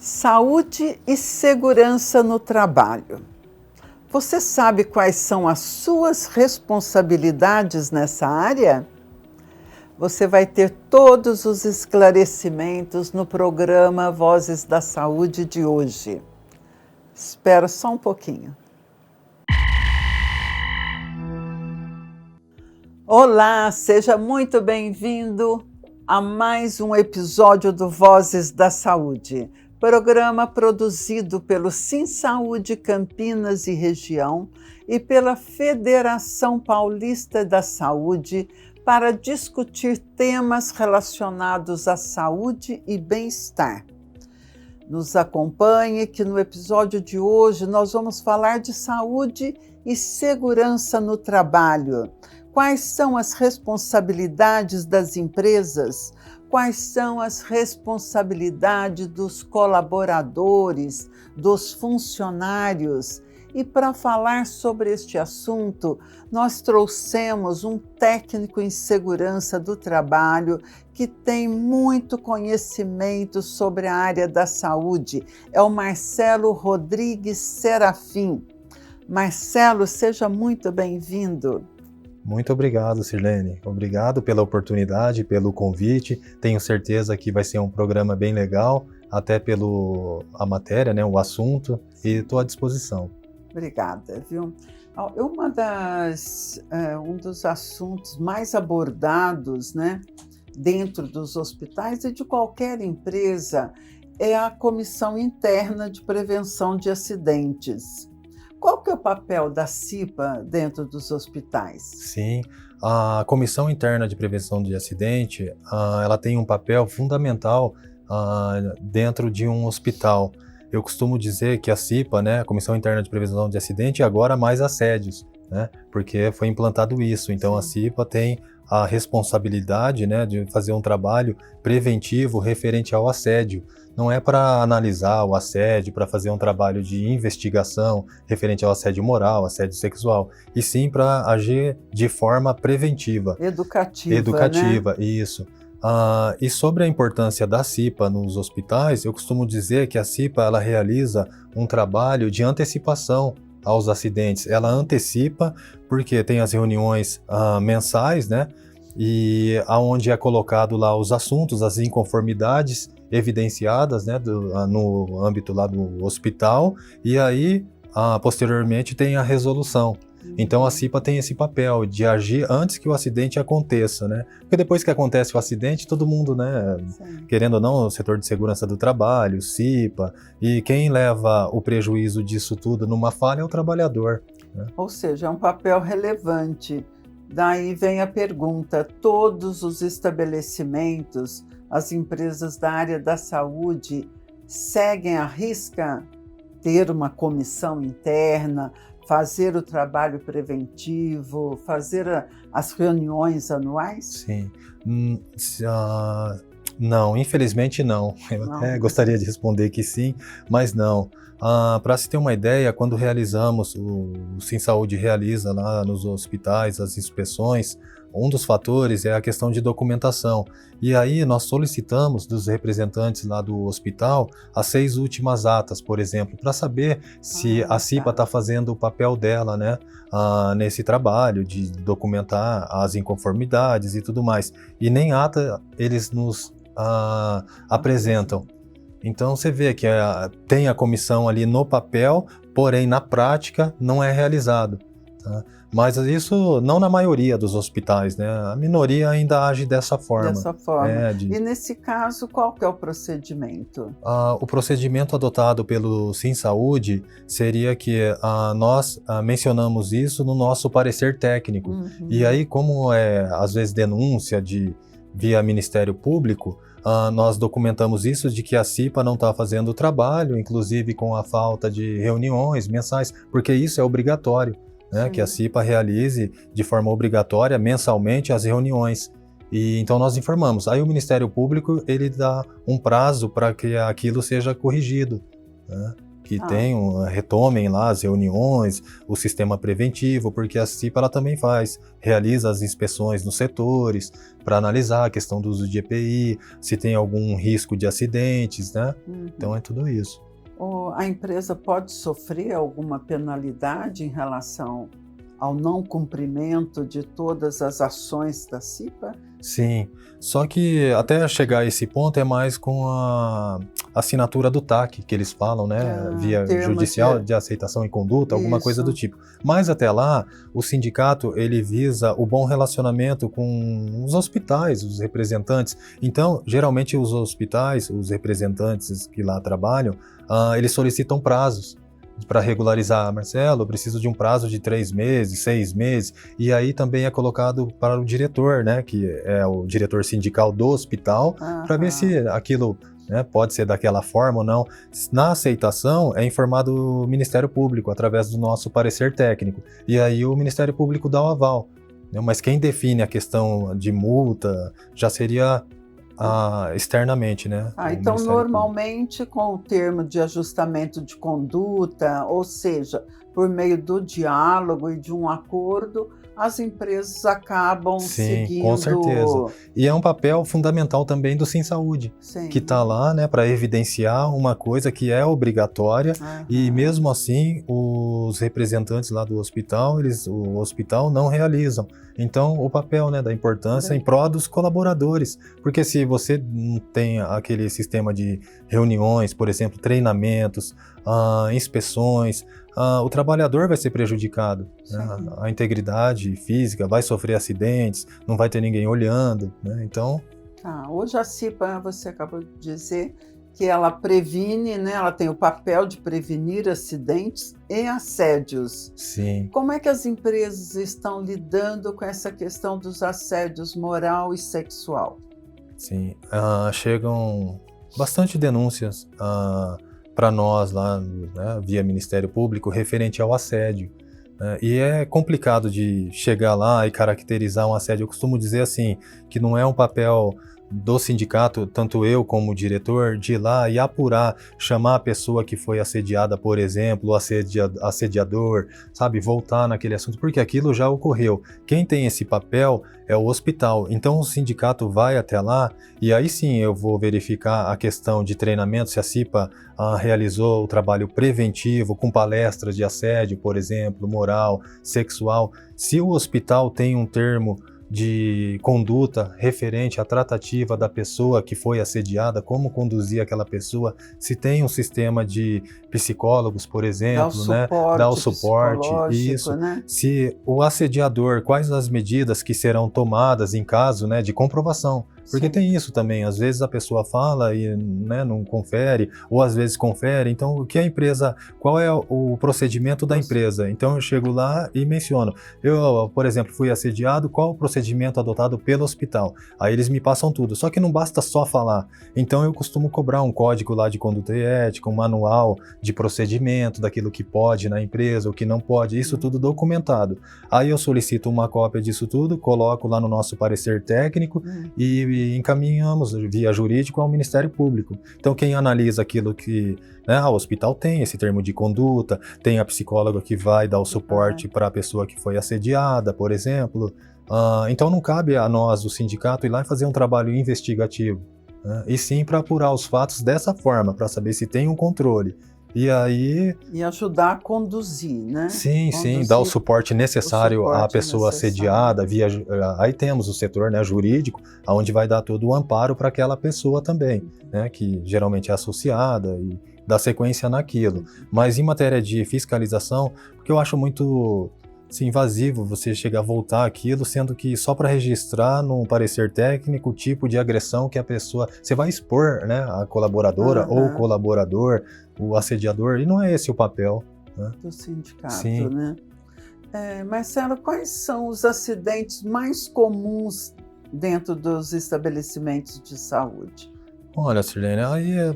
Saúde e segurança no trabalho. Você sabe quais são as suas responsabilidades nessa área? Você vai ter todos os esclarecimentos no programa Vozes da Saúde de hoje. Espera só um pouquinho. Olá, seja muito bem-vindo a mais um episódio do Vozes da Saúde, programa produzido pelo SimSaúde Campinas e Região e pela Federação Paulista da Saúde para discutir temas relacionados à saúde e bem-estar. Nos acompanhe que no episódio de hoje nós vamos falar de saúde e segurança no trabalho. Quais são as responsabilidades das empresas? Quais são as responsabilidades dos colaboradores, dos funcionários? E para falar sobre este assunto, nós trouxemos um técnico em segurança do trabalho que tem muito conhecimento sobre a área da saúde. É o Marcelo Rodrigues Serafim. Marcelo, seja muito bem-vindo. Muito obrigado, Sirlene. Obrigado pela oportunidade, pelo convite. Tenho certeza que vai ser um programa bem legal, até a matéria, né, o assunto, e estou à disposição. Obrigada, viu? Um dos assuntos mais abordados, né, dentro dos hospitais e de qualquer empresa é a Comissão Interna de Prevenção de Acidentes. Qual que é o papel da CIPA dentro dos hospitais? Sim, a Comissão Interna de Prevenção de Acidente, ela tem um papel fundamental dentro de um hospital. Eu costumo dizer que a CIPA, né, a Comissão Interna de Prevenção de Acidente, agora mais assédios, né, porque foi implantado isso. Então a CIPA tem a responsabilidade, né, de fazer um trabalho preventivo referente ao assédio. Não é para analisar o assédio, para fazer um trabalho de investigação referente ao assédio moral, assédio sexual, e sim para agir de forma preventiva. Educativa, né? Isso. E sobre a importância da CIPA nos hospitais, eu costumo dizer que a CIPA ela realiza um trabalho de antecipação aos acidentes. Ela antecipa porque tem as reuniões mensais, né? E aonde é colocado lá os assuntos, as inconformidades evidenciadas, né, no âmbito lá do hospital, e aí posteriormente tem a resolução. Então a CIPA tem esse papel de agir antes que o acidente aconteça, né? Porque depois que acontece o acidente, todo mundo, né, querendo ou não, o setor de segurança do trabalho, CIPA, e quem leva o prejuízo disso tudo numa falha é o trabalhador, né? Ou seja, é um papel relevante. Daí vem a pergunta: todos os estabelecimentos, as empresas da área da saúde seguem à risca ter uma comissão interna, fazer o trabalho preventivo, fazer as reuniões anuais? Sim. Não, infelizmente não. Eu até gostaria de responder que sim, mas não. Para se ter uma ideia, quando realizamos, o SimSaúde realiza lá nos hospitais as inspeções, um dos fatores é a questão de documentação. E aí nós solicitamos dos representantes lá do hospital as 6 últimas atas, por exemplo, para saber se a CIPA está fazendo o papel dela, né, nesse trabalho de documentar as inconformidades e tudo mais. E nem ata eles nos apresentam. Então você vê que tem a comissão ali no papel, porém na prática não é realizado, tá? Mas isso não na maioria dos hospitais, né? A minoria ainda age dessa forma. E nesse caso, qual que é o procedimento? O procedimento adotado pelo SimSaúde seria que nós mencionamos isso no nosso parecer técnico. E aí, como às vezes denúncia via Ministério Público, nós documentamos isso de que a CIPA não está fazendo o trabalho, inclusive com a falta de reuniões mensais, porque isso é obrigatório, né, que a CIPA realize de forma obrigatória mensalmente as reuniões. E então nós informamos. Aí o Ministério Público ele dá um prazo para que aquilo seja corrigido, né, que retomem lá as reuniões, o sistema preventivo, porque a CIPA ela também realiza as inspeções nos setores para analisar a questão do uso de EPI, se tem algum risco de acidentes, né? Então é tudo isso. A empresa pode sofrer alguma penalidade em relação ao não cumprimento de todas as ações da CIPA? Sim, só que até chegar a esse ponto é mais com a assinatura do TAC, que eles falam, né, via judicial de aceitação e conduta, alguma coisa do tipo. Mas até lá, o sindicato, ele visa o bom relacionamento com os hospitais, os representantes. Então, geralmente os hospitais, os representantes que lá trabalham, eles solicitam prazos para regularizar. Marcelo, eu preciso de um prazo de 3 meses, 6 meses, e aí também é colocado para o diretor, né, que é o diretor sindical do hospital, para ver se aquilo, né, pode ser daquela forma ou não. Na aceitação é informado o Ministério Público, através do nosso parecer técnico, e aí o Ministério Público dá o aval. Mas quem define a questão de multa já seria externamente, né? Então, normalmente, com o termo de ajustamento de conduta, ou seja, por meio do diálogo e de um acordo, as empresas acabam seguindo... Sim, com certeza. E é um papel fundamental também do SimSaúde, que está lá, né, para evidenciar uma coisa que é obrigatória, e mesmo assim os representantes lá do hospital, o hospital não realizam. Então, o papel, né, da importância em prol dos colaboradores, porque se você não tem aquele sistema de reuniões, por exemplo, treinamentos, inspeções, o trabalhador vai ser prejudicado, né? A integridade física vai sofrer acidentes, não vai ter ninguém olhando, né? Então... Hoje a CIPA, você acabou de dizer que ela previne, né? Ela tem o papel de prevenir acidentes e assédios. Sim. Como é que as empresas estão lidando com essa questão dos assédios moral e sexual? Sim, chegam bastante denúncias para nós lá, né, via Ministério Público, referente ao assédio. E é complicado de chegar lá e caracterizar um assédio. Eu costumo dizer assim, que não é um papel do sindicato, tanto eu como o diretor, de ir lá e apurar, chamar a pessoa que foi assediada, por exemplo, o assediador, sabe, voltar naquele assunto, porque aquilo já ocorreu. Quem tem esse papel é o hospital. Então o sindicato vai até lá e aí sim eu vou verificar a questão de treinamento, se a CIPA realizou o trabalho preventivo com palestras de assédio, por exemplo, moral, sexual. Se o hospital tem um termo de conduta referente à tratativa da pessoa que foi assediada, como conduzir aquela pessoa, se tem um sistema de psicólogos, por exemplo, dar o suporte, isso, né? Se o assediador, quais as medidas que serão tomadas em caso, né, de comprovação. Porque tem isso também, às vezes a pessoa fala e, né, não confere, ou às vezes confere. Então, o que a empresa, qual é o procedimento da empresa? Então, eu chego lá e menciono. Eu, por exemplo, fui assediado, qual o procedimento adotado pelo hospital? Aí eles me passam tudo, só que não basta só falar. Então, eu costumo cobrar um código lá de conduta e ética, um manual de procedimento, daquilo que pode na empresa, o que não pode, isso tudo documentado. Aí eu solicito uma cópia disso tudo, coloco lá no nosso parecer técnico e encaminhamos via jurídico ao Ministério Público. Então quem analisa aquilo que, né, o hospital tem esse termo de conduta, tem a psicóloga que vai dar o suporte para a pessoa que foi assediada, por exemplo. Então não cabe a nós, o sindicato, ir lá e fazer um trabalho investigativo, né? E sim para apurar os fatos dessa forma, para saber se tem um controle. E aí... E ajudar a conduzir, né? Sim, dar o suporte necessário à pessoa assediada. Aí temos o setor, né, jurídico, onde vai dar todo o amparo para aquela pessoa também, né, que geralmente é associada e dá sequência naquilo. Mas em matéria de fiscalização, porque eu acho muito... invasivo você chegar a voltar aquilo, sendo que só para registrar num parecer técnico o tipo de agressão que a pessoa... Você vai expor, né, a colaboradora ou o colaborador, o assediador, e não é esse o papel, né, do sindicato, né? Marcelo, quais são os acidentes mais comuns dentro dos estabelecimentos de saúde? Olha, Sirlene, aí é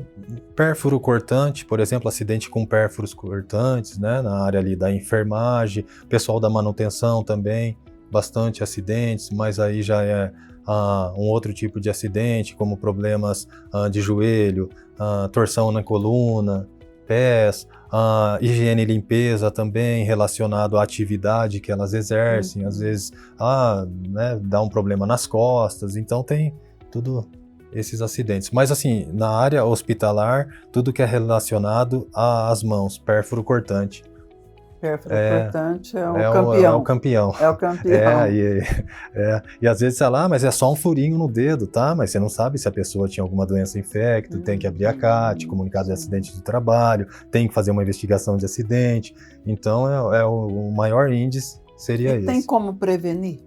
pérfuro cortante, por exemplo, acidente com pérfuros cortantes, né, na área ali da enfermagem, pessoal da manutenção também, bastante acidentes, mas aí já é um outro tipo de acidente, como problemas de joelho, torção na coluna, pés, higiene e limpeza também relacionado à atividade que elas exercem, às vezes né, dá um problema nas costas, então tem tudo esses acidentes. Mas assim, na área hospitalar, tudo que é relacionado às mãos, pérfuro cortante. Pérfuro cortante é o campeão. É o campeão. E às vezes, sei lá, mas é só um furinho no dedo, tá? Mas você não sabe se a pessoa tinha alguma doença infecta, tem que abrir a CAT, comunicado de acidente de trabalho, tem que fazer uma investigação de acidente. Então, o maior índice seria esse. Tem como prevenir?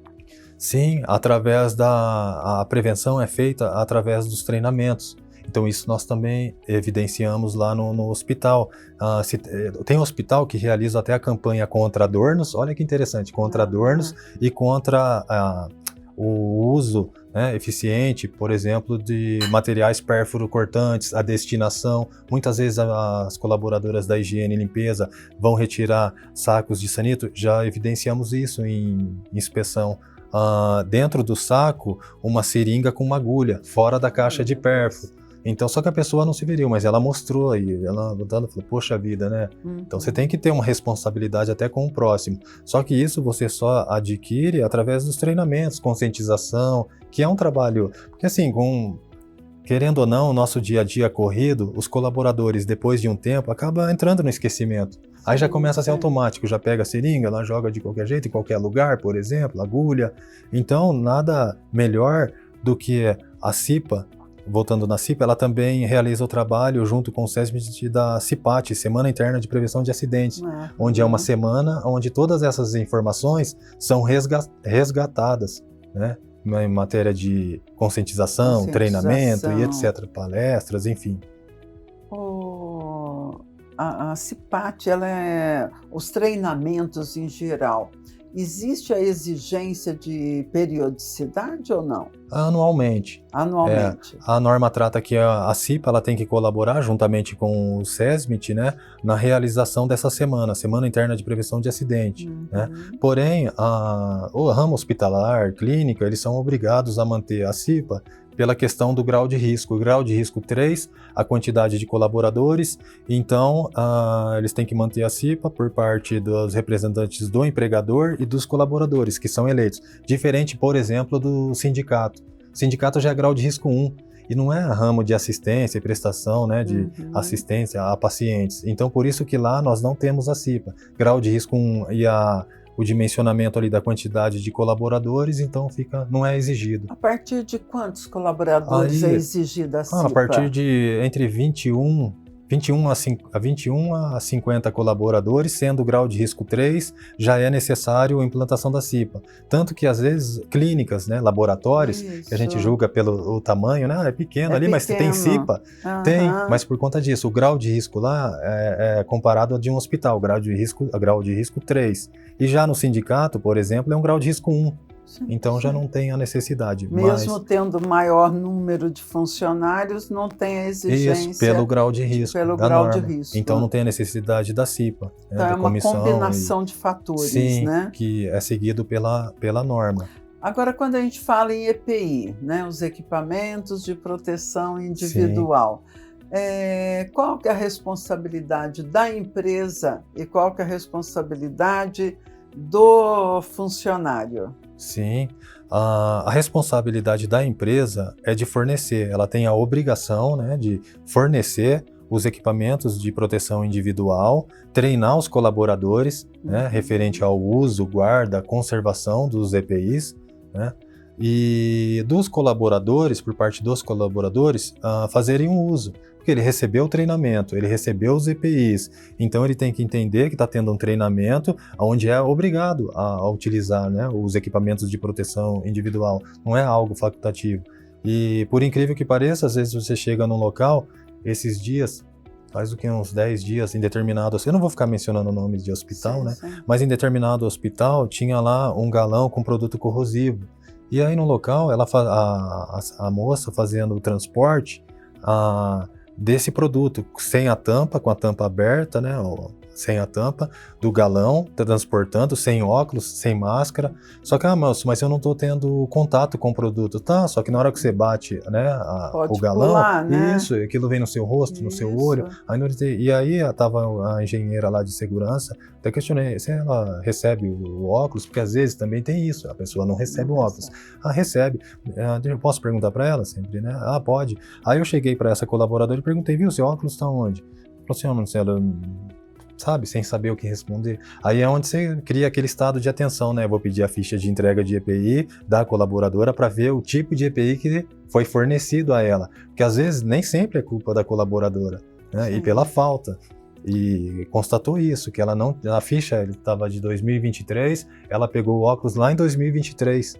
Sim, a prevenção é feita através dos treinamentos. Então isso nós também evidenciamos lá no hospital. Tem um hospital que realiza até a campanha contra adornos, olha que interessante, contra adornos e contra o uso, né, eficiente, por exemplo, de materiais pérfuro-cortantes, a destinação. Muitas vezes as colaboradoras da higiene e limpeza vão retirar sacos de sanito, já evidenciamos isso em inspeção. Dentro do saco, uma seringa com uma agulha, fora da caixa de pérfuro. Então, só que a pessoa não se veriu, mas ela mostrou aí, ela falou, poxa vida, né? Então, você tem que ter uma responsabilidade até com o próximo. Só que isso você só adquire através dos treinamentos, conscientização, que é um trabalho... Porque assim, querendo ou não, o nosso dia a dia corrido, os colaboradores, depois de um tempo, acabam entrando no esquecimento. Aí já começa a ser automático, já pega a seringa, ela joga de qualquer jeito, em qualquer lugar, por exemplo, agulha. Então, nada melhor do que a CIPA. Voltando na CIPA, ela também realiza o trabalho junto com o SESMIT da CIPAT, Semana Interna de Prevenção de Acidentes, onde é uma semana onde todas essas informações são resgatadas, né, em matéria de conscientização, treinamento e etc., palestras, enfim. A CIPAT, os treinamentos em geral, existe a exigência de periodicidade ou não? Anualmente. Anualmente. A norma trata que a CIPA ela tem que colaborar juntamente com o SESMIT, né, na realização dessa Semana Interna de Prevenção de Acidente. Né? Porém, o ramo hospitalar, clínica, eles são obrigados a manter a CIPA pela questão do grau de risco. O grau de risco 3, a quantidade de colaboradores, então eles têm que manter a CIPA por parte dos representantes do empregador e dos colaboradores, que são eleitos. Diferente, por exemplo, do sindicato. O sindicato já é grau de risco 1, e não é ramo de assistência e prestação, né, de assistência a pacientes. Então, por isso que lá nós não temos a CIPA. Grau de risco 1 e o dimensionamento ali da quantidade de colaboradores, então não é exigido. A partir de quantos colaboradores é exigida a CIPA? A partir de entre 21 a 50 colaboradores, sendo o grau de risco 3, já é necessário a implantação da CIPA. Tanto que, às vezes, clínicas, né, laboratórios, que a gente julga pelo tamanho, né, é pequeno ali, mas tem CIPA. Tem, mas por conta disso, o grau de risco lá é comparado a de um hospital, grau de risco 3. E já no sindicato, por exemplo, é um grau de risco 1. Então já não tem a necessidade. Mesmo tendo maior número de funcionários, não tem a exigência. Isso, pelo grau de risco. Pelo grau de risco. Então não tem a necessidade da CIPA. Então é uma combinação de fatores, sim, né? Que é seguido pela norma. Agora, quando a gente fala em EPI, né, os equipamentos de proteção individual, qual que é a responsabilidade da empresa e qual que é a responsabilidade do funcionário? Sim, a responsabilidade da empresa é de fornecer, ela tem a obrigação, né, de fornecer os equipamentos de proteção individual, treinar os colaboradores, né, referente ao uso, guarda, conservação dos EPIs, né, e dos colaboradores, por parte dos colaboradores, fazerem um uso. Porque ele recebeu o treinamento, ele recebeu os EPIs, então ele tem que entender que está tendo um treinamento onde é obrigado a utilizar, né, os equipamentos de proteção individual, não é algo facultativo. E por incrível que pareça, às vezes você chega num local, esses dias, faz do que uns 10 dias, em determinado, eu não vou ficar mencionando nomes de hospital, né, mas em determinado hospital tinha lá um galão com produto corrosivo. E aí no local, a moça fazendo o transporte desse produto, sem a tampa, com a tampa aberta, né, sem a tampa do galão, tá transportando, sem óculos, sem máscara. Só que, moço, mas eu não tô tendo contato com o produto. Tá, só que na hora que você bate, né, o galão, pular, né? isso, aquilo vem no seu rosto, no seu olho. E aí tava a engenheira lá de segurança, até questionei se ela recebe o óculos, porque às vezes também tem isso, a pessoa não recebe o óculos. Recebe. Eu posso perguntar para ela sempre, né? Pode. Aí eu cheguei para essa colaboradora e perguntei, viu, seu óculos tá onde? Falou assim, não sei, ela, sabe, sem saber o que responder. Aí é onde você cria aquele estado de atenção, né? Eu vou pedir a ficha de entrega de EPI da colaboradora para ver o tipo de EPI que foi fornecido a ela. Porque às vezes nem sempre é culpa da colaboradora, né? E pela falta. E constatou isso, que ela não, a ficha estava de 2023, ela pegou o óculos lá em 2023.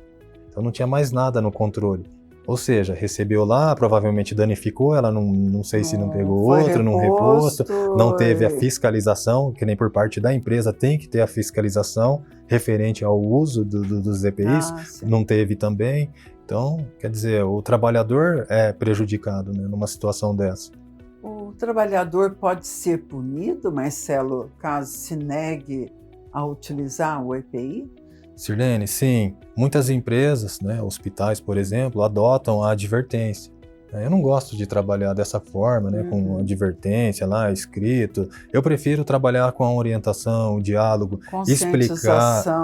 Então não tinha mais nada no controle. Ou seja, recebeu lá, provavelmente danificou, ela não sei se não pegou outro, não reposto, não teve a fiscalização, que nem por parte da empresa tem que ter a fiscalização referente ao uso dos EPIs, não teve também. Então, quer dizer, o trabalhador é prejudicado, né, numa situação dessa. O trabalhador pode ser punido, Marcelo, caso se negue a utilizar o EPI? Sirlene, sim. Muitas empresas, né, hospitais, por exemplo, adotam a advertência. Eu não gosto de trabalhar dessa forma, né, com advertência lá, escrito. Eu prefiro trabalhar com a orientação, o diálogo,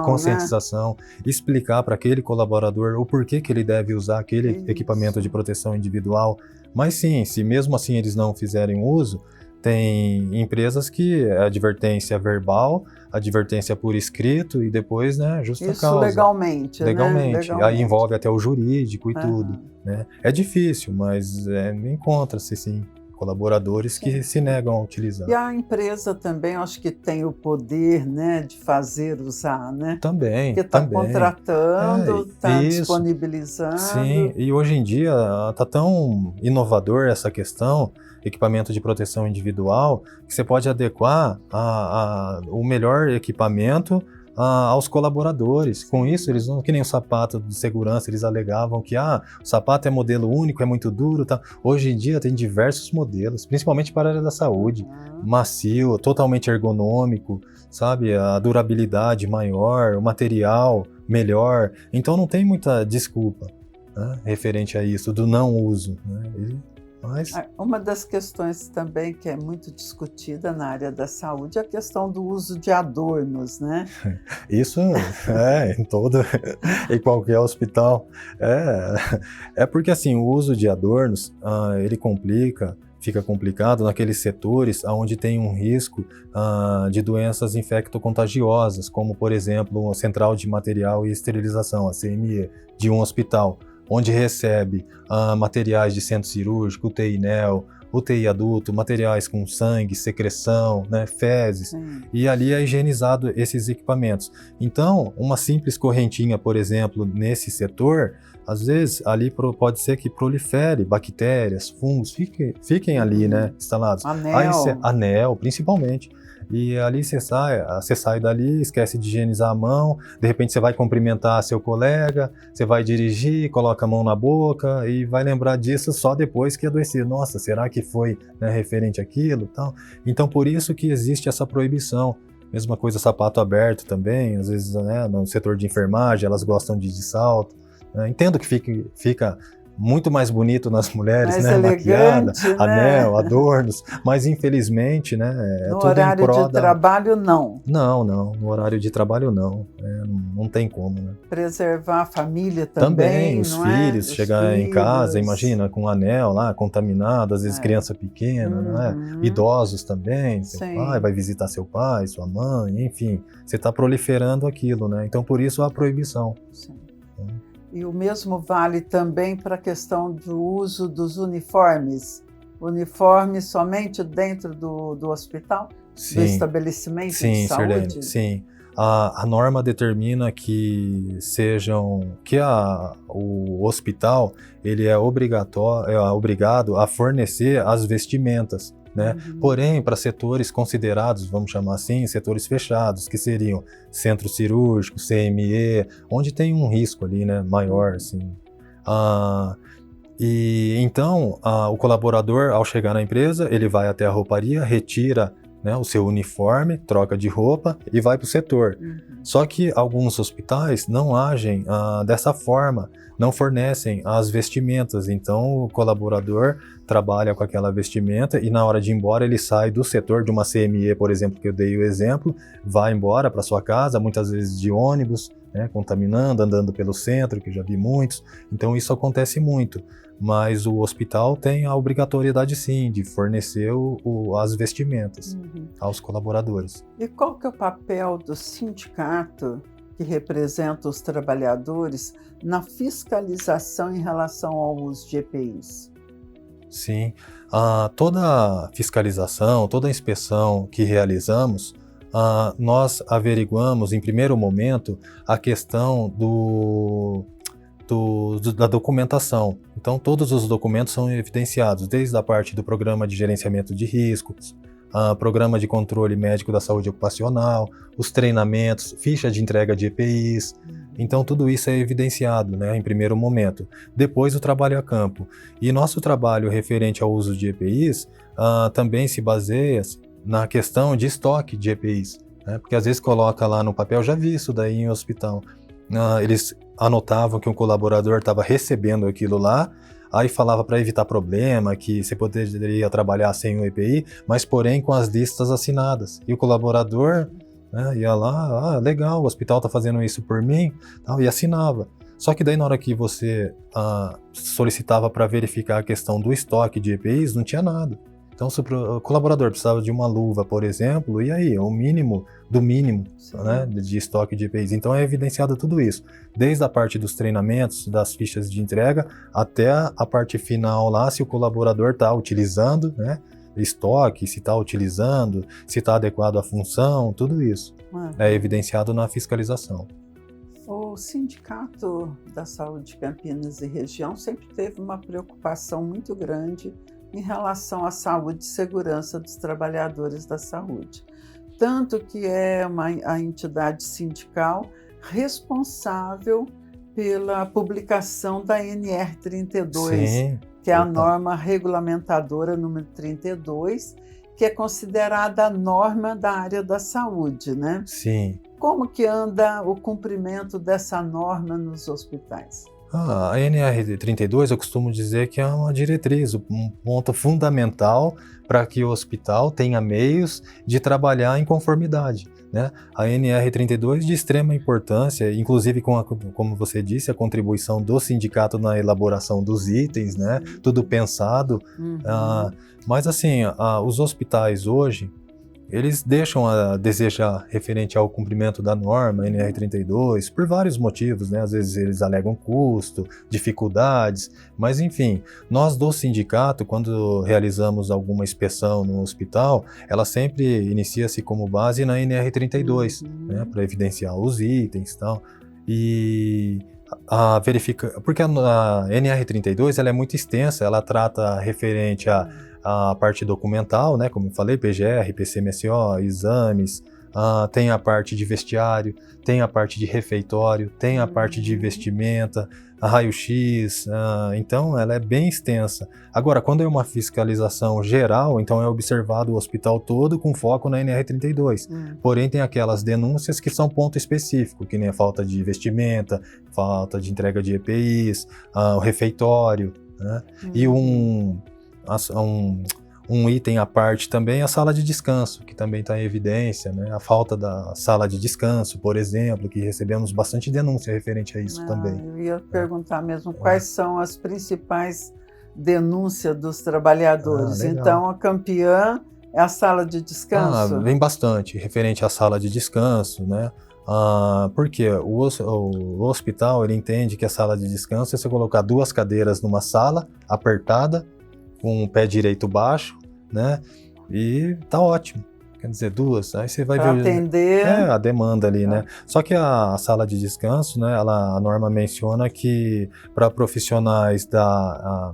conscientização, explicar para aquele colaborador o porquê que ele deve usar aquele equipamento de proteção individual. Mas sim, se mesmo assim eles não fizerem uso, tem empresas que a advertência verbal, advertência por escrito e depois, né, justa causa. Isso legalmente, né? Legalmente. Aí envolve até o jurídico e tudo, né? É difícil, mas encontra-se, sim, colaboradores que se negam a utilizar. E a empresa também, acho que tem o poder, né, de fazer usar, né? Também, porque está contratando, está disponibilizando. Sim, e hoje em dia está tão inovador essa questão, equipamento de proteção individual, que você pode adequar o melhor equipamento aos colaboradores. Com isso, eles não, que nem o sapato de segurança, eles alegavam que o sapato é modelo único, é muito duro, tá? Hoje em dia tem diversos modelos, principalmente para a área da saúde, macio, totalmente ergonômico, sabe? A durabilidade maior, o material melhor, então não tem muita desculpa, né, referente a isso, do não uso, né? Mas... Uma das questões também que é muito discutida na área da saúde é a questão do uso de adornos, né? Isso em qualquer hospital. É porque assim, o uso de adornos, ele fica complicado naqueles setores onde tem um risco de doenças infectocontagiosas, como por exemplo a Central de Material e Esterilização, a CME, de um hospital, onde recebe materiais de centro cirúrgico, UTI neo, UTI adulto, materiais com sangue, secreção, né, fezes, e ali é higienizado esses equipamentos. Então, uma simples correntinha, por exemplo, nesse setor, às vezes ali pode ser que prolifere bactérias, fungos, fiquem ali, né, instalados. Anel, principalmente. E ali você sai dali, esquece de higienizar a mão, de repente você vai cumprimentar seu colega, você vai dirigir, coloca a mão na boca e vai lembrar disso só depois que adoecer. Nossa, será que foi, né, referente àquilo? Então, por isso que existe essa proibição. Mesma coisa, sapato aberto também, às vezes, né, no setor de enfermagem, elas gostam de salto. Entendo que fica muito mais bonito nas mulheres, mais né, maquiada, né? Anel, adornos, mas infelizmente, né, no tudo horário em prol de trabalho não. Não, no horário de trabalho não tem como, né? Preservar a família também, os filhos, chegar em casa, imagina, com anel lá, contaminado, às vezes criança pequena, não é? Idosos também, seu pai vai visitar seu pai, sua mãe, enfim, você está proliferando aquilo, né? Então por isso a proibição. Sim. E o mesmo vale também para a questão do uso dos uniformes. Uniformes somente dentro do hospital? Sim. Do estabelecimento de saúde? Sirlene, sim. A norma determina que o hospital ele é obrigado a fornecer as vestimentas, né? Porém, para setores considerados, vamos chamar assim, setores fechados, que seriam centro cirúrgico, CME, onde tem um risco ali, né, maior, assim. E então, o colaborador, ao chegar na empresa, ele vai até a rouparia, retira né, o seu uniforme, troca de roupa e vai para o setor. Só que alguns hospitais não agem dessa forma, não fornecem as vestimentas, então o colaborador trabalha com aquela vestimenta e na hora de ir embora ele sai do setor de uma CME, por exemplo, que eu dei o exemplo, vai embora para sua casa, muitas vezes de ônibus, né, contaminando, andando pelo centro, que já vi muitos, então isso acontece muito. Mas o hospital tem a obrigatoriedade, sim, de fornecer as vestimentas aos colaboradores. E qual que é o papel do sindicato, que representa os trabalhadores, na fiscalização em relação ao uso de EPIs? Sim, toda fiscalização, toda inspeção que realizamos, nós averiguamos, em primeiro momento, a questão da documentação. Então, todos os documentos são evidenciados, desde a parte do programa de gerenciamento de riscos, programa de controle médico da saúde ocupacional, os treinamentos, ficha de entrega de EPIs. Então, tudo isso é evidenciado, né, em primeiro momento. Depois, o trabalho a campo. E nosso trabalho referente ao uso de EPIs também se baseia na questão de estoque de EPIs, né, porque às vezes coloca lá no papel, já vi isso daí em hospital, eles anotavam que um colaborador estava recebendo aquilo lá, aí falava para evitar problema, que você poderia trabalhar sem o EPI, mas porém com as listas assinadas. E o colaborador, né, ia lá, legal, o hospital está fazendo isso por mim, tal, e assinava. Só que daí na hora que você solicitava para verificar a questão do estoque de EPIs, não tinha nada. Então, se o colaborador precisava de uma luva, por exemplo, e aí? O mínimo do mínimo, né, de estoque de EPIs. Então, é evidenciado tudo isso. Desde a parte dos treinamentos, das fichas de entrega, até a parte final lá, se o colaborador está utilizando, né, estoque, se está utilizando, se está adequado à função, tudo isso é evidenciado na fiscalização. O Sindicato da Saúde de Campinas e Região sempre teve uma preocupação muito grande em relação à saúde e segurança dos trabalhadores da saúde. Tanto que é a entidade sindical responsável pela publicação da NR 32, Sim, que é a norma regulamentadora número 32, que é considerada a norma da área da saúde, né? Sim. Como que anda o cumprimento dessa norma nos hospitais? A NR 32, eu costumo dizer que é uma diretriz, um ponto fundamental para que o hospital tenha meios de trabalhar em conformidade, né? A NR 32 de extrema importância, inclusive como você disse, a contribuição do sindicato na elaboração dos itens, né? Tudo pensado. Mas assim, os hospitais hoje, eles deixam a desejar referente ao cumprimento da norma NR32 por vários motivos, né? Às vezes eles alegam custo, dificuldades, mas enfim, nós do sindicato, quando realizamos alguma inspeção no hospital, ela sempre inicia-se como base na NR32, né? Para evidenciar os itens e tal. E porque a NR32 ela é muito extensa, ela trata referente a parte documental, né, como eu falei, PGR, PCMSO, exames, tem a parte de vestiário, tem a parte de refeitório, tem a parte de vestimenta, a raio-x, então ela é bem extensa. Agora, quando é uma fiscalização geral, então é observado o hospital todo com foco na NR32. Porém, tem aquelas denúncias que são ponto específico, que nem a falta de vestimenta, falta de entrega de EPIs, o refeitório, né? E um item à parte também é a sala de descanso, que também está em evidência, né? A falta da sala de descanso, por exemplo, que recebemos bastante denúncia referente a isso também. Eu ia perguntar mesmo quais são as principais denúncias dos trabalhadores. Então, a campeã é a sala de descanso? Vem bastante referente à sala de descanso, né? Porque o hospital ele entende que a sala de descanso é você colocar 2 cadeiras numa sala apertada, com o pé direito baixo, né? E tá ótimo. Quer dizer, 2. Aí você vai ver atender a demanda ali, né? Só que a sala de descanso, né? A norma menciona que para profissionais da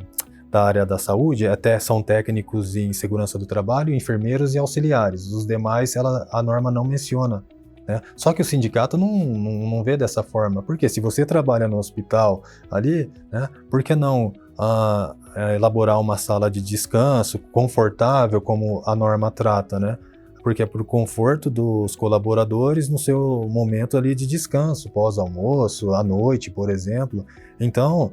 área da saúde, até são técnicos em segurança do trabalho, enfermeiros e auxiliares. Os demais, a norma não menciona, né? Só que o sindicato não vê dessa forma. Porque se você trabalha no hospital ali, né? Por que não elaborar uma sala de descanso confortável como a norma trata, né? porque é para o conforto dos colaboradores no seu momento ali de descanso, pós-almoço, à noite, por exemplo. Então,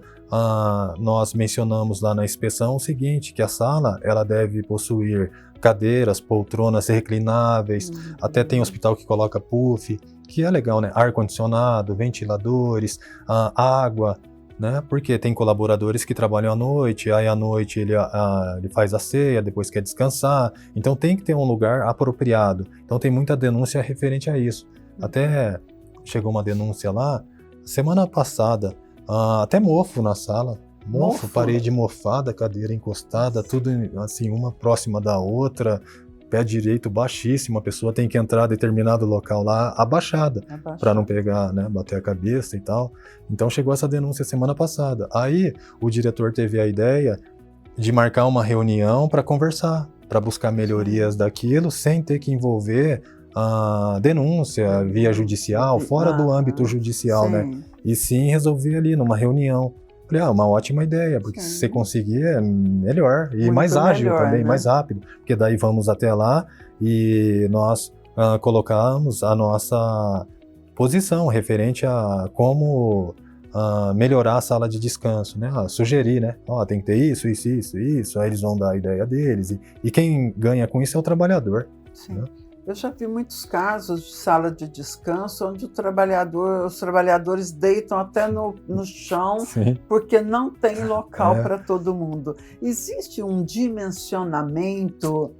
nós mencionamos lá na inspeção o seguinte, que a sala ela deve possuir cadeiras, poltronas reclináveis, até tem hospital que coloca puff, que é legal, né? Ar-condicionado, ventiladores, água, né? Porque tem colaboradores que trabalham à noite, aí à noite ele faz a ceia, depois quer descansar, então tem que ter um lugar apropriado. Então tem muita denúncia referente a isso. Até chegou uma denúncia lá, semana passada, até mofo na sala, parede mofada, cadeira encostada, tudo assim, uma próxima da outra, pé direito baixíssimo, a pessoa tem que entrar em determinado local lá abaixada, para não pegar, né, bater a cabeça e tal. Então chegou essa denúncia semana passada. Aí o diretor teve a ideia de marcar uma reunião para conversar, para buscar melhorias daquilo, sem ter que envolver a denúncia via judicial, fora do âmbito judicial, né? E sim resolver ali numa reunião. Falei, uma ótima ideia, porque se você conseguir é melhor, e muito mais ágil melhor, também, né? Mais rápido, porque daí vamos até lá e nós colocamos a nossa posição referente a como melhorar a sala de descanso, né? Sugerir, né? Tem que ter isso, aí eles vão dar a ideia deles, e quem ganha com isso é o trabalhador. Sim. Né? Eu já vi muitos casos de sala de descanso onde os trabalhadores deitam até no chão, sim, porque não tem local para todo mundo. Existe um dimensionamento?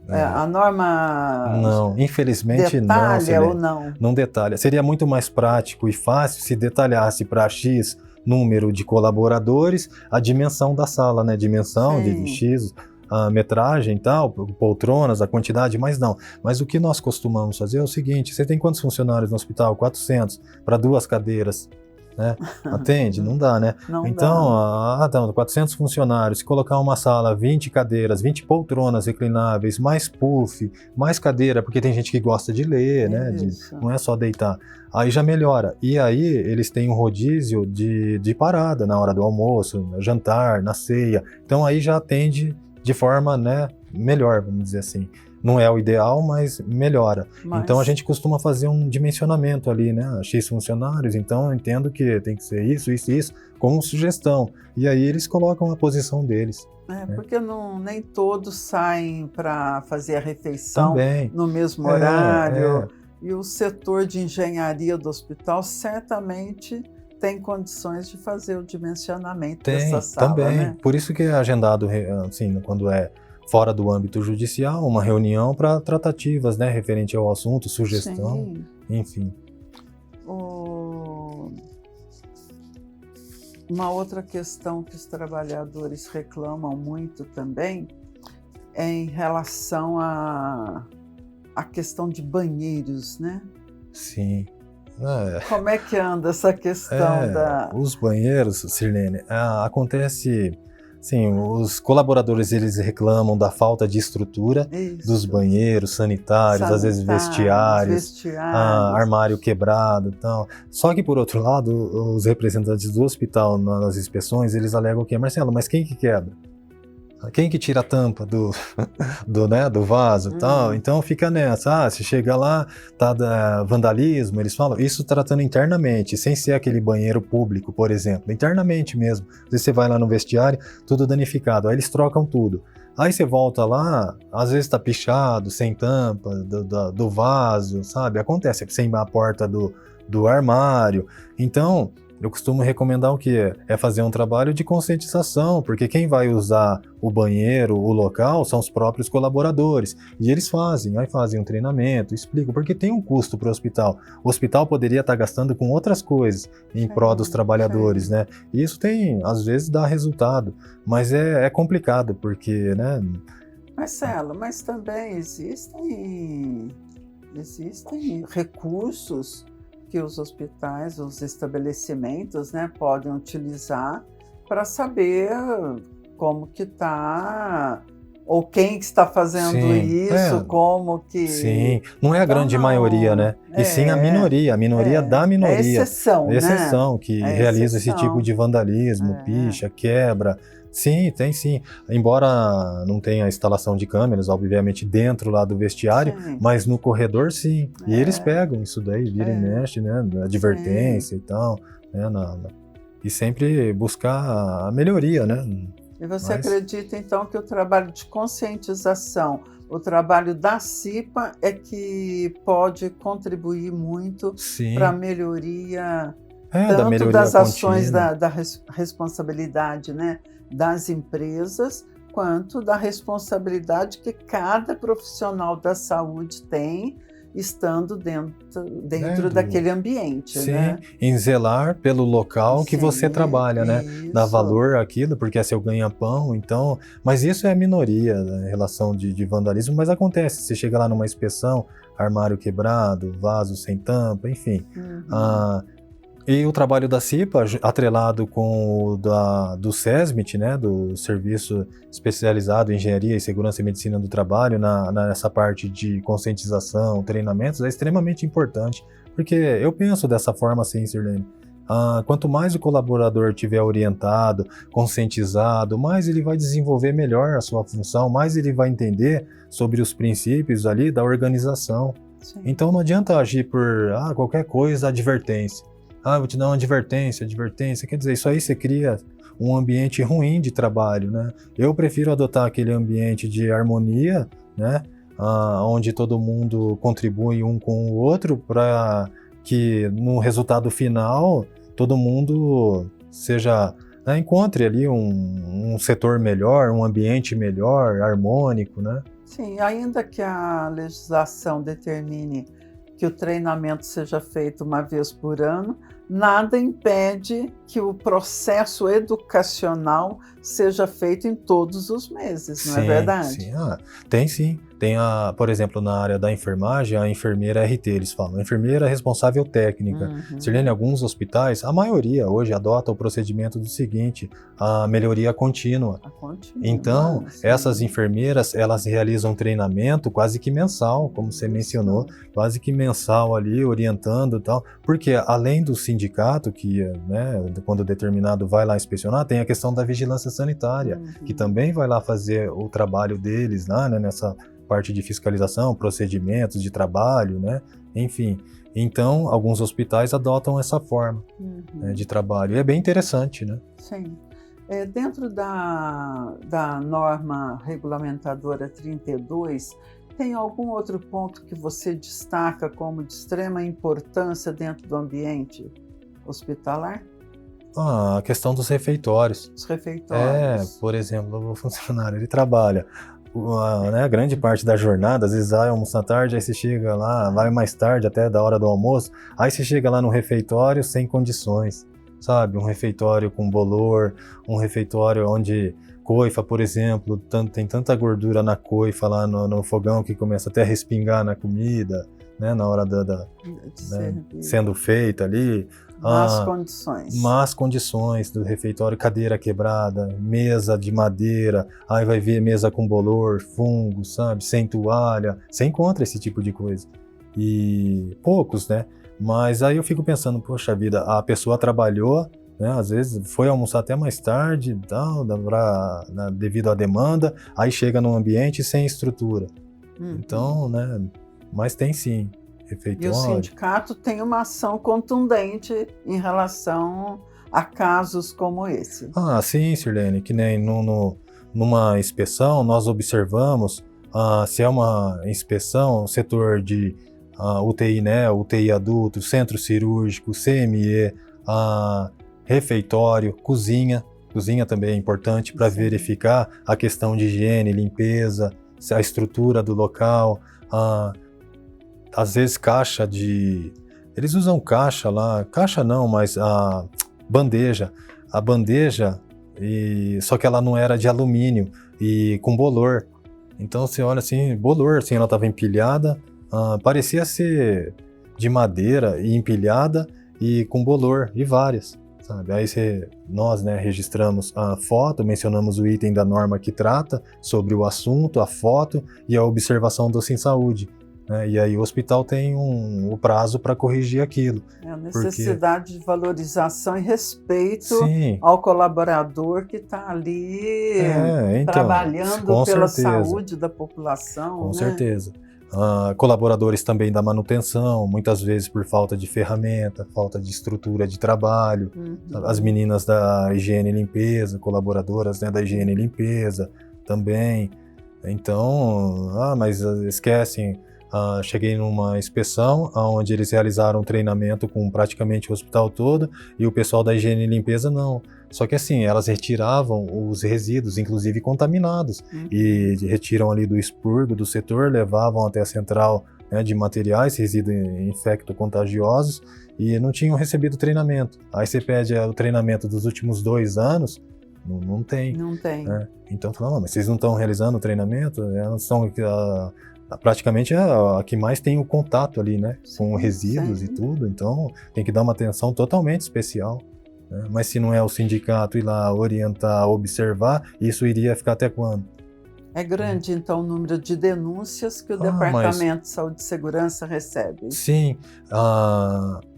A norma não, infelizmente detalha não, ou não? Não detalha. Seria muito mais prático e fácil se detalhasse para X número de colaboradores a dimensão da sala, né? Dimensão sim, de X... a metragem e tal, poltronas, a quantidade, mas não. Mas o que nós costumamos fazer é o seguinte, você tem quantos funcionários no hospital? 400, para 2 cadeiras, né? Atende? Não dá, né? Não então, dá. 400 funcionários, se colocar uma sala, 20 cadeiras, 20 poltronas reclináveis, mais puff, mais cadeira, porque tem gente que gosta de ler, né? Não é só deitar. Aí já melhora. E aí eles têm um rodízio de parada na hora do almoço, no jantar, na ceia. Então aí já atende de forma, né, melhor, vamos dizer assim. Não é o ideal, mas melhora. Então a gente costuma fazer um dimensionamento ali, né, X funcionários, então eu entendo que tem que ser isso, como sugestão. E aí eles colocam a posição deles. Porque nem todos saem para fazer a refeição também no mesmo horário. E o setor de engenharia do hospital certamente tem condições de fazer o dimensionamento dessa sala, também. Né? Por isso que é agendado, assim, quando é fora do âmbito judicial, uma reunião para tratativas, né, referente ao assunto, sugestão, sim, enfim. Uma outra questão que os trabalhadores reclamam muito também é em relação à questão de banheiros, né? Sim. Como é que anda essa questão Os banheiros, Sirlene, acontece, sim, os colaboradores eles reclamam da falta de estrutura dos banheiros sanitários, às vezes vestiários. Armário quebrado e tal. Só que por outro lado, os representantes do hospital nas inspeções, eles alegam que, Marcelo, mas quem que quebra? Quem que tira a tampa do vaso e tal? Então fica nessa, se chega lá, tá vandalismo, eles falam, isso tratando internamente, sem ser aquele banheiro público, por exemplo, internamente mesmo. Às vezes você vai lá no vestiário, tudo danificado, aí eles trocam tudo. Aí você volta lá, às vezes tá pichado, sem tampa do vaso, sabe? Acontece, sem a porta do armário. Então, eu costumo recomendar o quê? É fazer um trabalho de conscientização, porque quem vai usar o banheiro, o local, são os próprios colaboradores. E eles fazem um treinamento, explicam, porque tem um custo para o hospital. O hospital poderia estar gastando com outras coisas em prol dos trabalhadores, né? E isso às vezes dá resultado, mas é complicado, porque, né? Marcelo, mas também existem recursos que os hospitais, os estabelecimentos, né, podem utilizar para saber como que está, ou quem que está fazendo isso, como que... Sim, não é a grande maioria, né? E sim a minoria da minoria. É exceção, né? Que realiza esse tipo de vandalismo, picha, quebra, Sim, tem sim. Embora não tenha instalação de câmeras, obviamente, dentro lá do vestiário, Sim. mas no corredor sim. E eles É. pegam isso daí, vira e mexe, né? Advertência e tal, né? E sempre buscar a melhoria, né? E você Mas, acredita, então, que o trabalho de conscientização, o trabalho da CIPA é que pode contribuir muito para a sim, melhoria da tanto melhoria das ações contínua. da responsabilidade, né, das empresas, quanto da responsabilidade que cada profissional da saúde tem estando Né, dentro daquele ambiente, sim, né? em zelar pelo local que você Sim, trabalha, né? Dar isso. valor àquilo, porque é seu ganha-pão, então. Mas isso é a minoria, né, em relação de vandalismo, mas acontece. Você chega lá numa inspeção, armário quebrado, vaso sem tampa, enfim. Uhum. Ah, e o trabalho da CIPA, atrelado com o do SESMIT, né, do Serviço Especializado em Engenharia e Segurança e Medicina do Trabalho, nessa parte de conscientização, treinamentos, é extremamente importante, porque eu penso dessa forma assim, Sirlene. Quanto mais o colaborador tiver orientado, conscientizado, mais ele vai desenvolver melhor a sua função, mais ele vai entender sobre os princípios ali da organização. Sim. Então não adianta agir por qualquer coisa, advertência. Eu vou te dar uma advertência, quer dizer, isso aí você cria um ambiente ruim de trabalho, né? Eu prefiro adotar aquele ambiente de harmonia, né? Onde todo mundo contribui um com o outro para que no resultado final todo mundo seja, né, encontre ali um setor melhor, um ambiente melhor, harmônico, né? Sim, ainda que a legislação determine que o treinamento seja feito uma vez por ano, nada impede que o processo educacional seja feito em todos os meses, não é Sim, sim. verdade? Tem sim. Tem por exemplo, na área da enfermagem, a enfermeira RT, eles falam, enfermeira responsável técnica. Sirlene, Uhum. alguns hospitais, a maioria hoje adota o procedimento do seguinte, a melhoria contínua. A Então, contínua, essas sim. enfermeiras, elas realizam treinamento quase que mensal, como você mencionou, Isso. quase que mensal ali, orientando e tal, porque além do sindicato, que, né, quando determinado vai lá inspecionar, tem a questão da vigilância sanitária, que Uhum. também vai lá fazer o trabalho deles lá, né, nessa parte de fiscalização, procedimentos de trabalho, né, enfim. Então, alguns hospitais adotam essa forma, né, Uhum. de trabalho, e é bem interessante, né. Sim. Dentro da norma regulamentadora 32, tem algum outro ponto que você destaca como de extrema importância dentro do ambiente hospitalar? A questão dos refeitórios. Os refeitórios. Por exemplo, o funcionário, ele trabalha, né, grande parte da jornada, às vezes vai almoçar à tarde, aí você chega lá, vai Ah, mais tarde até da hora do almoço, aí você chega lá no refeitório sem condições, sabe? Um refeitório com bolor, um refeitório onde coifa, por exemplo, tem tanta gordura na coifa lá no fogão que começa até a respingar na comida, né, na hora de né, servir. sendo feita ali. Más Ah, condições. Más condições do refeitório, cadeira quebrada, mesa de madeira, aí vai ver mesa com bolor, fungo, sabe, sem toalha, você encontra esse tipo de coisa. E poucos, né? Mas aí eu fico pensando, poxa vida, a pessoa trabalhou, né, às vezes foi almoçar até mais tarde, tal, né, devido à demanda, aí chega num ambiente sem estrutura. Uhum. Então, né, mas tem sim, E o refeitório. sindicato tem uma ação contundente em relação a casos como esse. Sim, Sirlene, que nem numa inspeção nós observamos se é uma inspeção, setor de UTI, né, UTI adulto, centro cirúrgico, CME, refeitório, cozinha. Cozinha também é importante para Sim. verificar a questão de higiene, limpeza, a estrutura do local, ah, às vezes caixa de. Eles usam caixa lá, caixa não, mas a bandeja. A bandeja, só que ela não era de alumínio e com bolor. Então você olha assim, bolor, assim, ela estava empilhada, parecia ser de madeira e empilhada e com bolor, e várias. Sabe? Aí nós, né, registramos a foto, mencionamos o item da norma que trata sobre o assunto, a foto e a observação do Sim Saúde. né? E aí o hospital tem o prazo para corrigir aquilo. É a necessidade de valorização e respeito Sim, ao colaborador que está ali então, trabalhando com pela certeza. saúde da população, Com né? certeza. Colaboradores também da manutenção, muitas vezes por falta de ferramenta, falta de estrutura de trabalho. As Uhum. meninas da higiene e limpeza, colaboradoras, né, da higiene e limpeza também. Então, mas esquecem. Cheguei numa inspeção onde eles realizaram um treinamento com praticamente o hospital todo e o pessoal da higiene e limpeza não. Só que assim, elas retiravam os resíduos, inclusive contaminados, e retiram ali do expurgo do setor, levavam até a central, né, de materiais, resíduos infecto-contagiosos, e não tinham recebido treinamento. Aí você pede o treinamento dos últimos 2 anos, não tem. Não tem. Né? Então, fala, mas vocês não estão realizando o treinamento? Elas são praticamente a que mais tem o contato ali, né, com resíduos sim. e tudo, então tem que dar uma atenção totalmente especial. Né? Mas se não é o sindicato ir lá orientar, observar, isso iria ficar até quando? É grande, então, o número de denúncias que o Mas Departamento de Saúde e Segurança recebe. sim,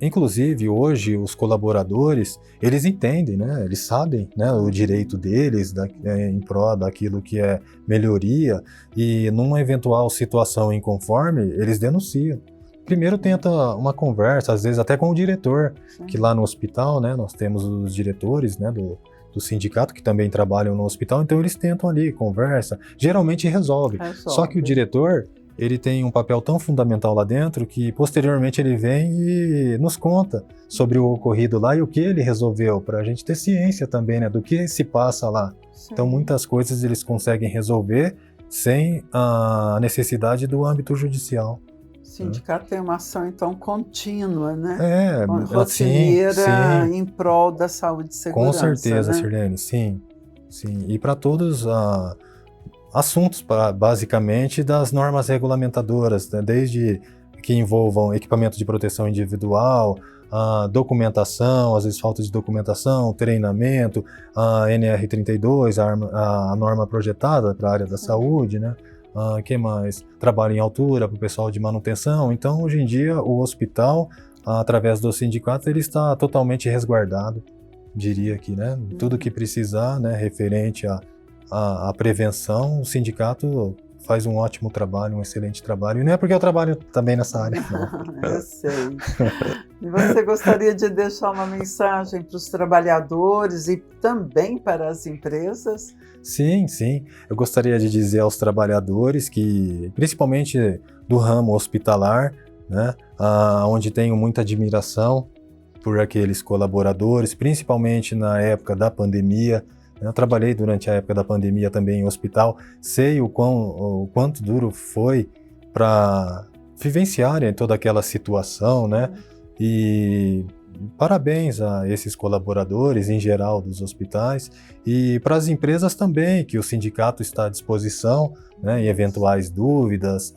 inclusive hoje os colaboradores, eles entendem, né? Eles sabem, né, o direito deles em prol daquilo que é melhoria, e numa eventual situação inconforme, eles denunciam. Primeiro tenta uma conversa, às vezes até com o diretor, que lá no hospital, né, nós temos os diretores, né, do sindicato que também trabalham no hospital, então eles tentam ali, conversa, geralmente resolve. Só que o diretor, ele tem um papel tão fundamental lá dentro que posteriormente ele vem e nos conta sobre o ocorrido lá e o que ele resolveu, para a gente ter ciência também, né, do que se passa lá. Sim. Então muitas coisas eles conseguem resolver sem a necessidade do âmbito judicial. O sindicato tem uma ação, então, contínua, né? Sim, Rotineira em prol da saúde e segurança. Com certeza, né? Sirlene, sim. E para todos assuntos, basicamente, das normas regulamentadoras, né? Desde que envolvam equipamento de proteção individual, documentação, às vezes falta de documentação, treinamento, a NR32, a norma projetada para a área da saúde, né? Que mais? Trabalho em altura para o pessoal de manutenção. Então, hoje em dia, o hospital, através do sindicato, ele está totalmente resguardado, diria que, né? Tudo que precisar, né, referente à prevenção, o sindicato faz um ótimo trabalho, um excelente trabalho. E não é porque eu trabalho também nessa área, não. Eu sei. E você gostaria de deixar uma mensagem para os trabalhadores e também para as empresas? Sim. Eu gostaria de dizer aos trabalhadores que, principalmente do ramo hospitalar, né, onde tenho muita admiração por aqueles colaboradores, principalmente na época da pandemia. Eu trabalhei durante a época da pandemia também em hospital, sei o quanto duro foi para vivenciarem toda aquela situação, né? E parabéns a esses colaboradores em geral dos hospitais e para as empresas também, que o sindicato está à disposição, né, em eventuais dúvidas,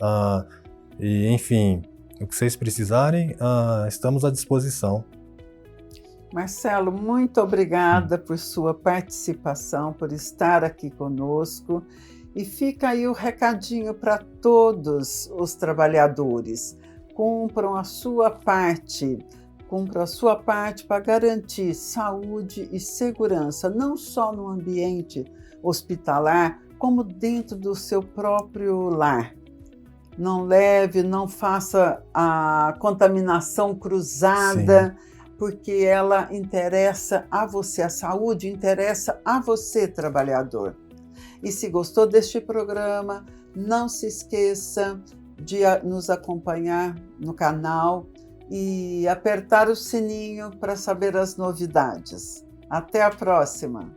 e enfim, o que vocês precisarem, estamos à disposição. Marcelo, muito obrigada por sua participação, por estar aqui conosco. E fica aí o recadinho para todos os trabalhadores. Cumpram a sua parte para garantir saúde e segurança, não só no ambiente hospitalar, como dentro do seu próprio lar. Não faça a contaminação cruzada. Sim. Porque ela interessa a você, a saúde interessa a você, trabalhador. E se gostou deste programa, não se esqueça de nos acompanhar no canal e apertar o sininho para saber as novidades. Até a próxima!